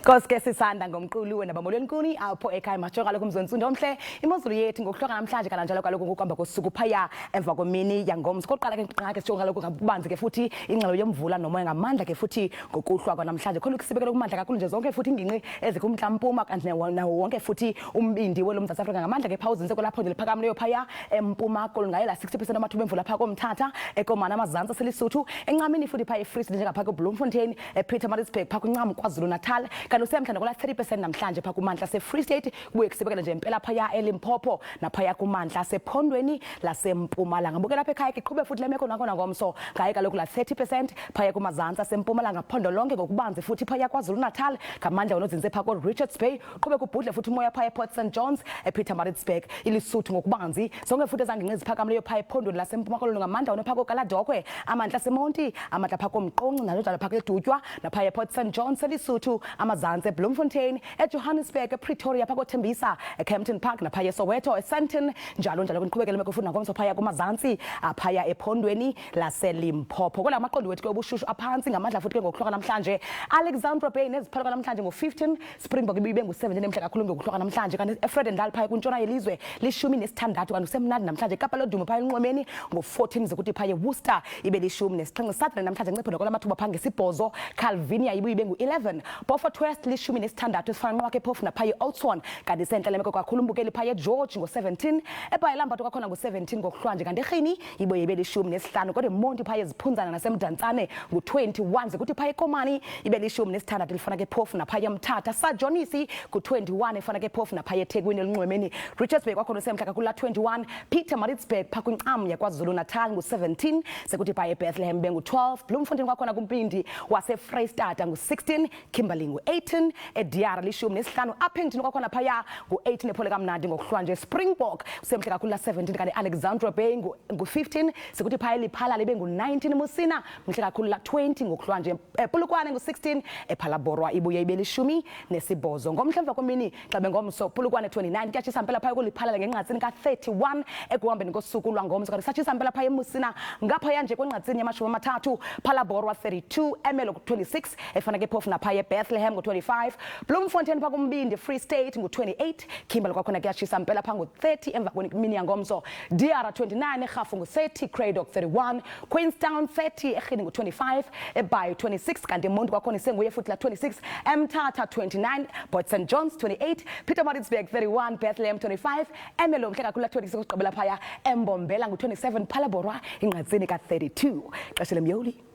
Koske sisanda ngomqulu wena bamolwenkuni apho ekhaya majoka lokho mzonsundo omhle imozulu yethu ngokuhloka namhlanje kanjalo kaloku ngokuhamba kosuku phaya emva kwemini yangomso koqala ke nqake sijonga kaloku ngabanzi ke futhi ingxelo yomvula nomoya ngamandla ke futhi ngokuhlwa kwanamhlanje khona ukusibekela kumandla kakhulu nje zonke futhi ingingqi ezikumntla mpuma kanti nawo wonke futhi umbindi weloMzantsi Afrika ngamandla ke phawuzinze kolapho nje liphakamileyo phaya empuma kolungayela 60% amathuba emvula phaka komthatha ekomana amazantsi selisuthu encamini futhi phaya eFree State njengapha eBloemfontein ePietermaritzburg phaka uncam KwaZulu Natal kanti usemhlanje kola 30% namhlanje phaka kumantla seFree State kuye kusibekela nje impela phaya eLimpopo naphaya kumantla sephondweni laseMpumalanga buke lapha ekhaya ke qhube futhi lemeko nakhona ngomso ngaye kaloku la 30% phaya kumazantsi aseMpumalanga phondo lonke ngokubanzi futhi phaya KwaZulu Natal ngamandla onozinze phaka Richards Bay qhube kubhudle futhi umoya phaya ePort St Johns ePietermaritzburg ilisuthu ngokubanzi zonke futhi ezangingqi eziphakamileyo phaya ephondweni laseMpuma Koloni ngamandla onophaka uKaladokwe amantla seMonti amantla phaka komqonqi nalojalo phaka eDutywa naphaya ePort St Johns elisuthu amazantsi eBloemfontein eJohannesburg ePretoria phaka koThembisa eCampton Park naphaya eSoweto eSandton njalo kuniqhubekele lemeko futhi nangomso phaya kumazantsi aphaya ephondweni laseLimpopo kola amaqondo wethu ke obushushu aphansi ngamandla futhi ke ngokuhloka namhlanje Alexandra Bay neziphaluka namhlanje ngo15 Springbok ibibe ngu17 emhla kakhulu ngokuhloka namhlanje kanti eFredendal phaya kuntshona yelizwe lishumi nesithandathu kanti usemnandi namhlanje Kapa lodumo phaya enqwemeni ngo14 zokuthi phaya eWorcester ibe lishumi nesixhenxe Saturday namhlanje ncipho kolamathuba phanga ngesibhozo Calvinia ibe ngu11 Beaufort West lishumi nesithandathu esifana nqwakhe phofu naphaya eOudtshoorn kanti senhlelemeko kakhulu mbukeli phaya eGeorge ngo17 ephaya eLambatho kwakhona ngo17 ngokuhlwanje kanti eRhini ibe lishumi nesihlanu kodwa eMonti phaya eziphunzana naseMdantsane ngo21 zokuthi phaya eKomani ibe lishumi nesithandathu lifana ke phofu naphaya eMthatha saJonisi ku21 efana ke phofu naphaya eThekwini elinqwemeni Richards Bay kwakhona semhla kakhulu la 21 Pietermaritzburg phaka uncam yakwaZulu Natal ngo17 sekuthi phaya eBethlehem bengu12 Bloemfontein kwakhona kumpindi waseFreystata ngo16 Kimberley ngo18 eDiara lishumi nesihlanu Appington kwakhona phaya ngo18 ephole kamnandi ngokuhlwanje Springbok semhla kakhulu la 17 kanti Alexandra Bay ngo15 sekuthi phaya eLiphala libe ngu19 Musina mhle kakhulu la 20 ngokuhlwanje ePolokwane ngo16 ePhalaborwa ibuye ibe lishumi nesibhozo ngomhla emva kwemini xa bengomso Polokwane 29 kuyatshisa impela phaya kuLiphala ngenqatsini ka31 ekuhambeni kosuku lwangomso kanti satshisa impela phaya eMusina ngapha nje kwenqatsini yamashumi amathathu Phalaborwa 32 Emelo 26 efana ke phofu naphaya eBethlehem ngo25 Bloemfontein phaka kumbindi Free State ngo28 Kimberley kwakhona kuyatshisa impela phanga ngo30 emva kwemini yangomso Diara 29 eGafu ngo30 Cradock 31 Queenstown 30 eRhini ngo25 eBayi 26 kanti eMonti kwakhona senguye futhi la 26 eMthatha 29 Port St Johns 28 Pietermaritzburg 31 Bethlehem 25 Emelo mhle kakhulu la 26 ugqibela phaya eMbombela ngo27 Phalaborwa inqatsini ka32 xesha lemyoli